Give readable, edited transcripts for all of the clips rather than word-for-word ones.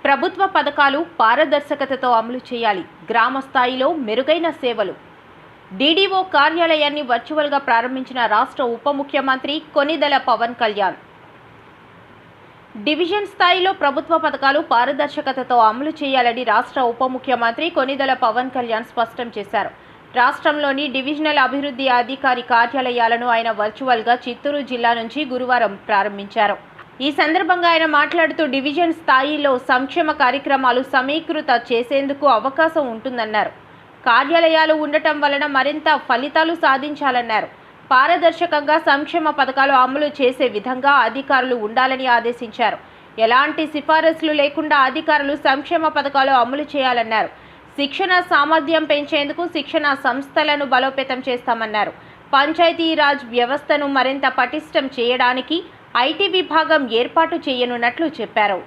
ప్రభుత్వ పథకాలు పారదర్శకతతో అమలు చేయాలి. గ్రామ స్థాయిలో మెరుగైన సేవలు. డీడీఓ కార్యాలయాన్ని వర్చువల్గా ప్రారంభించిన రాష్ట్ర ఉప ముఖ్యమంత్రి కొనిదెల పవన్ కళ్యాణ్. డివిజన్ స్థాయిలో ప్రభుత్వ పథకాలు పారదర్శకతతో అమలు చేయాలని రాష్ట్ర ఉప ముఖ్యమంత్రి కొనిదెల పవన్ కళ్యాణ్ స్పష్టం చేశారు. రాష్ట్రంలోని డివిజనల్ అభివృద్ధి అధికారి కార్యాలయాలను ఆయన వర్చువల్గా చిత్తూరు జిల్లా నుంచి గురువారం ప్రారంభించారు. ఈ సందర్భంగా ఆయన మాట్లాడుతూ డివిజన్ స్థాయిలో సంక్షేమ కార్యక్రమాలు సమీకృత చేసేందుకు అవకాశం ఉంటుందన్నారు. కార్యాలయాలు ఉండటం వలన మరింత ఫలితాలు సాధించాలన్నారు. పారదర్శకంగా సంక్షేమ పథకాలు అమలు చేసే విధంగా అధికారులు ఉండాలని ఆదేశించారు. ఎలాంటి సిఫారసులు లేకుండా అధికారులు సంక్షేమ పథకాలు అమలు చేయాలన్నారు. శిక్షణ సామర్థ్యం పెంచేందుకు శిక్షణ సంస్థలను బలోపేతం చేస్తామన్నారు. పంచాయతీరాజ్ వ్యవస్థను మరింత పటిష్టం చేయడానికి ఐటీ విభాగం ఏర్పాటు చేయనున్నట్లు చెప్పారు.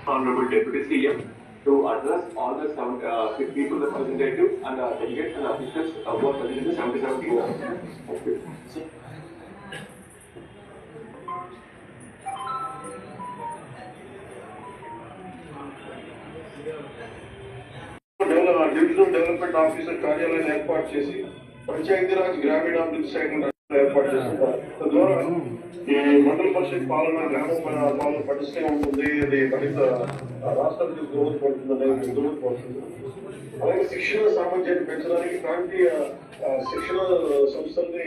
Honorable Deputy CM to address all the people representatives and delegates and officials who are present in the 77th Congress. Thank you. Divisional development officer కార్యాలయాన్ని ఏర్పాటు చేసి పంచాయతీరాజ్ గ్రామీణాభివృద్ధి శాఖ ఏర్పాటు చేస్తున్నారు. తద్వారా ఈ మండల పరిషత్ పాలన గ్రామ పాలన పటిష్టంగా ఉంటుంది. అది మరింత రాష్ట్రానికి దోహదపడుతుంది. అలాగే శిక్షణ సామర్థ్యాన్ని పెంచడానికి ప్రాంతీయ శిక్షణ సంస్థల్ని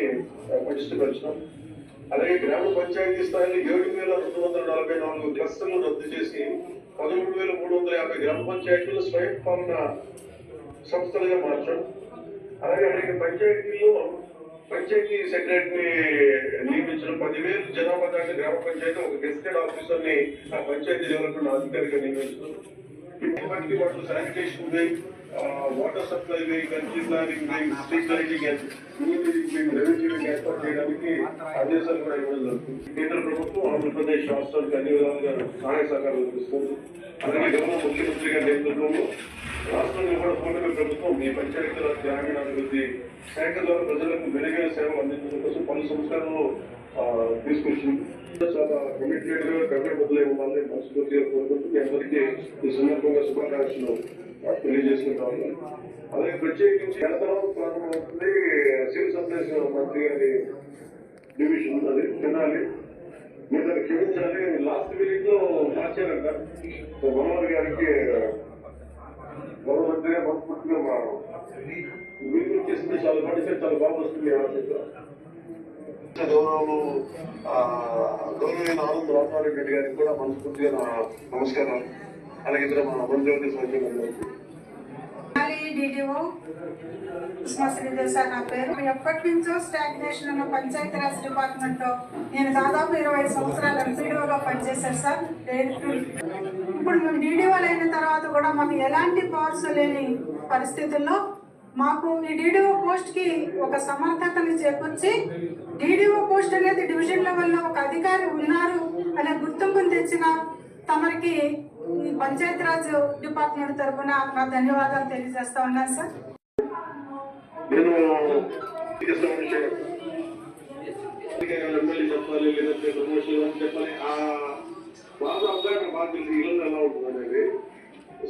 పటిష్టపరచడం. అలాగే గ్రామ పంచాయతీ స్థాయిలో 7,244 క్లస్టర్లు రద్దు చేసి 13,350 గ్రామ పంచాయతీలు స్వయం పాలన సంస్థలుగా మార్చడం. అలాగే అనేక పంచాయతీల్లో పంచాయతీ సెక్రటరీని నియమించడం. 10,000 జనాభా దాకా గ్రామ పంచాయతీ ఒక గెస్టెడ్ ఆఫీసర్ ని పంచాయతీ డెవలప్మెంట్ అధికారిగా నియమించడం. ఇప్పటికీ వాటి sanitation wing, water supply wing, country planning wing, street lighting and engineering wing, revenue wing ఏర్పాటు చేయడానికి ఆదేశాలు కూడా ఇవ్వడం జరుగుతుంది. కేంద్ర ప్రభుత్వం ఆంధ్రప్రదేశ్ రాష్ట్రానికి అన్ని విధాలుగా సహాయ సహకారాలు అందిస్తుంది. అలాగే గౌరవ ముఖ్యమంత్రి గారి నేతృత్వంలో రాష్ట్రంలో కూడా కూటమి ప్రభుత్వం ఈ పంచాయతీరాజ్ గ్రామీణాభివృద్ధి శాఖ ద్వారా ప్రజలకు మెరుగైన సేవలు అందించడం కోసం పలు సంస్కరణలు తీసుకొచ్చింది. చాలా కమిట్మెంట్ గా కమిట్మెంట్ ఉండాలని మనస్ఫూర్తిగా కోరుకుంటూ మీ అందరికీ ఈ సందర్భంగా శుభాకాంక్షలు తెలియజేసుకుంటాము. అలాగే ప్రత్యేకించి గణతనం ప్రారంభమవుతుంది. సివిల్ సప్లైస్ మంత్రి గారి డివిజన్ అది తినాలి, మీరు దాన్ని క్షమించాలి. లాస్ట్ మీటింగ్ లో మార్చారంట. మనోహర్ గారికి గవర్నమెంట్గా మనస్ఫూర్తిగా మీరు చేసింది చాలా పాటిస్తే చాలా బాగా వస్తుంది. గౌరవమైన ఆనంద్ రామారెడ్డి రెడ్డి గారికి కూడా మనస్ఫూర్తిగా నమస్కారం. అలాగే ఇతర మన మంత్రి డీడీఓ శ్రీదేవి సార్ నా పేరు. ఎప్పటి నుంచో స్టాగ్నేషన్ ఉన్న పంచాయతీరాజ్ డిపార్ట్మెంట్ లో నేను దాదాపు 20 సంవత్సరాలు ఎంపీడీఓగా పనిచేశాను సార్. ఇప్పుడు మేము డీడీఓలు అయిన తర్వాత కూడా మాకు ఎలాంటి పవర్స్ లేని పరిస్థితుల్లో మాకు ఈ డీడీఓ పోస్ట్ కి ఒక సమర్థతని చేకూర్చి డీడీఓ పోస్ట్ అనేది డివిజన్ లెవెల్లో ఒక అధికారి ఉన్నారు అనే గుర్తింపును తెచ్చిన తమరికి ఈ పంచాయతీరాజ్ డిపార్ట్మెంట్ తరఫున నా ధన్యవాదాలు తెలియజేస్తా ఉన్నాను సార్.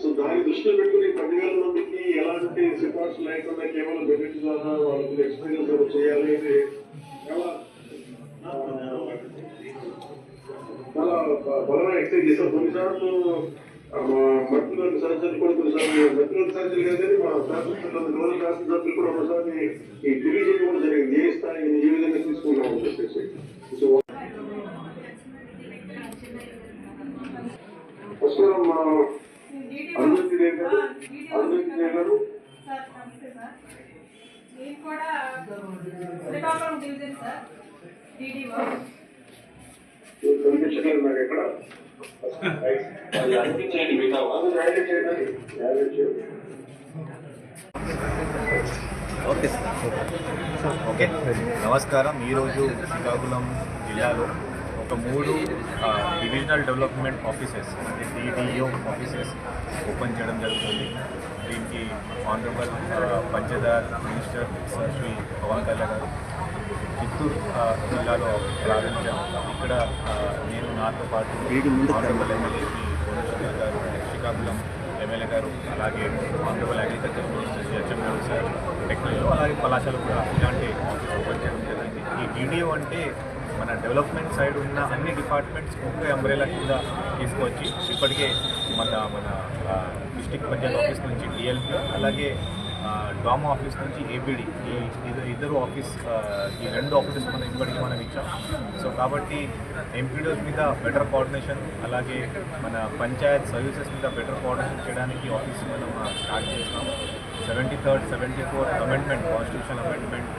సో దాన్ని దృష్టిలో పెట్టుకుని 10,000 మందికి ఎలాంటి సిఫార్సు లేకుండా కేవలం బెనిఫిట్ ద్వారా వాళ్ళకి ఎక్స్పీరియన్స్ చేయాలి అనేది చాలా బలమైన ఎక్సైజ్ చేస్తాం. కొన్నిసార్లు మంత్రులకు సర్జరీ కూడా కొన్నిసార్లు మంత్రులకు సర్జరీ కానీ మా శాసనసభ్యులు శాసనసభ్యులు కూడా ఒకసారి ఈ డివిజన్ కూడా జరిగింది. ఏ స్థాయి ఏ విధంగా తీసుకున్నామని చెప్పేసి. సో ప్రస్తుతం మా అందరికీ గారు కనిపించలేదు నాకు ఎక్కడ. Okay sir. ఓకే, నమస్కారం. ఈరోజు శ్రీకాకుళం జిల్లాలో ఒక 3 డివిజనల్ డెవలప్మెంట్ ఆఫీసెస్ అంటే డిడిఓ ఆఫీసెస్ ఓపెన్ చేయడం జరుగుతుంది. దీనికి ఆనరబుల్ పంచదార్ మినిస్టర్ శ్రీ పవన్ కళ్యాణ్ గారు చిత్తూరు జిల్లాలో ప్రారంభించాం. ఇక్కడ నేను నాతో పాటు ఆనరబుల్ ఎమ్మెల్యే శ్రీ కోనశంకర్ గారు, శ్రీకాకుళం ఎమ్మెల్యే గారు, అలాగే honourable agriculture minister Shri HM sir, టెక్నాలజీలో అలాగే కళాశాల కూడా ఇలాంటి ఆఫీస్ ఓపెన్ చేయడం జరిగింది. ఈ డిడిఓ అంటే మన డెవలప్మెంట్ సైడ్ ఉన్న అన్ని డిపార్ట్మెంట్స్ ఒకే అంబ్రెలా కింద తీసుకొచ్చి ఇప్పటికే మన డిస్ట్రిక్ట్ పంచాయత్ ఆఫీస్ నుంచి డిఎల్పి, అలాగే డామా ఆఫీస్ నుంచి ఏపీడీ, ఈ ఇద్దరు ఆఫీస్, ఈ 2 ఆఫీసెస్ మనం ఇప్పటికీ మనం ఇచ్చాం. సో కాబట్టి ఎంపీడీఓస్ మీద బెటర్ కోఆర్డినేషన్, అలాగే మన పంచాయత్ సర్వీసెస్ మీద బెటర్ కోఆర్డినేషన్ చేయడానికి ఆఫీస్ మనం స్టార్ట్ చేస్తాం. 73rd, 74th amendment, constitution amendment,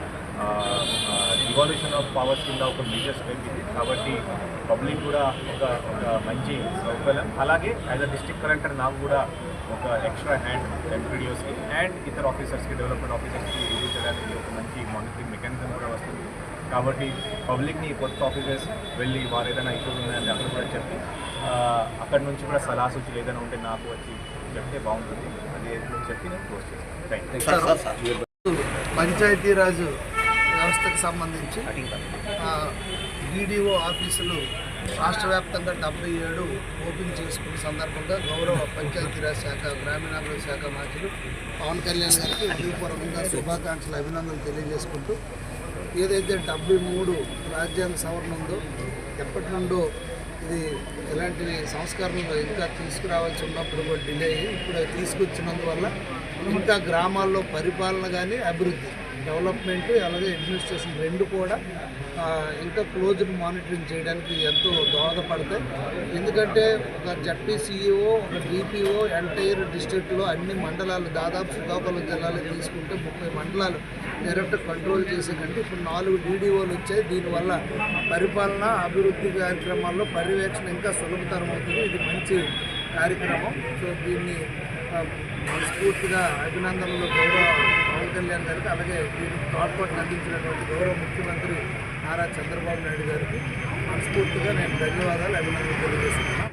devolution of powers కింద ఒక మేజర్ స్టెప్ ఇది. కాబట్టి పబ్లిక్ కూడా ఒక మంచి సౌకర్యం, అలాగే యాజ్ అ డిస్ట్రిక్ట్ కలెక్టర్ నాకు కూడా ఒక ఎక్స్ట్రా హ్యాండ్ ఎంపీడీఓస్కి అండ్ ఇతర ఆఫీసర్స్కి, డెవలప్మెంట్ ఆఫీసర్స్కి రివ్యూ చేయడానికి ఒక మంచి మానిటరింగ్ మెకానిజం కూడా వస్తుంది. కాబట్టి పబ్లిక్ని కొత్త ఆఫీసర్స్ వెళ్ళి వారు ఏదైనా ఇష్యూస్ ఉన్నాయని అక్కడ కూడా చెప్పి అక్కడి నుంచి కూడా సలహా సూచనలు ఏదైనా ఉంటే నాకు వచ్చి చెప్తే బాగుంటుంది. అది చెప్పి నేను క్లోజ్ చేస్తాను. Thank you. పంచాయతీరాజ్ వ్యవస్థకు సంబంధించి డిడిఓ ఆఫీసులు రాష్ట్ర వ్యాప్తంగా 77 ఓపెన్ చేసుకున్న సందర్భంగా గౌరవ పంచాయతీరాజ్ శాఖ, గ్రామీణాభివృద్ధి శాఖ మంత్రులు పవన్ కళ్యాణ్ గారికి హృదయపూర్వకంగా శుభాకాంక్షలు, అభినందనలు తెలియజేసుకుంటూ, ఏదైతే 73 రాజ్యాంగ సవరణ ఉందో ఎప్పటి నుండో ఇది ఇలాంటి సంస్కరణలు ఇంకా తీసుకురావాల్సి ఉన్నప్పుడు కూడా డిలే అయ్యి ఇప్పుడు తీసుకొచ్చినందువల్ల ఇంకా గ్రామాల్లో పరిపాలన కానీ అభివృద్ధి, డెవలప్మెంట్, అలాగే అడ్మినిస్ట్రేషన్ 2 కూడా ఇంకా క్లోజ్డ్ మానిటరింగ్ చేయడానికి ఎంతో దోహదపడతాయి. ఎందుకంటే ఒక జడ్పీసీఈఓ, ఒక డిపిఓ ఎంటైర్ డిస్ట్రిక్ట్లో అన్ని మండలాలు, దాదాపు శ్రీకాకుళం జిల్లాలో తీసుకుంటే 30 మండలాలు డైరెక్ట్ కంట్రోల్ చేసే కంటే ఇప్పుడు 4 డీడీఓలు వచ్చాయి. దీనివల్ల పరిపాలన, అభివృద్ధి కార్యక్రమాల్లో పర్యవేక్షణ ఇంకా సులభతరం అవుతుంది. ఇది మంచి కార్యక్రమం. సో దీన్ని మనస్ఫూర్తిగా అభినందనలు గౌరవ పవన్ కళ్యాణ్ గారికి, అలాగే దీనికి తోడ్పాటును అందించినటువంటి గౌరవ ముఖ్యమంత్రి నారా చంద్రబాబు నాయుడు గారికి మనస్ఫూర్తిగా నేను ధన్యవాదాలు, అభినందనలు తెలియజేస్తున్నాను.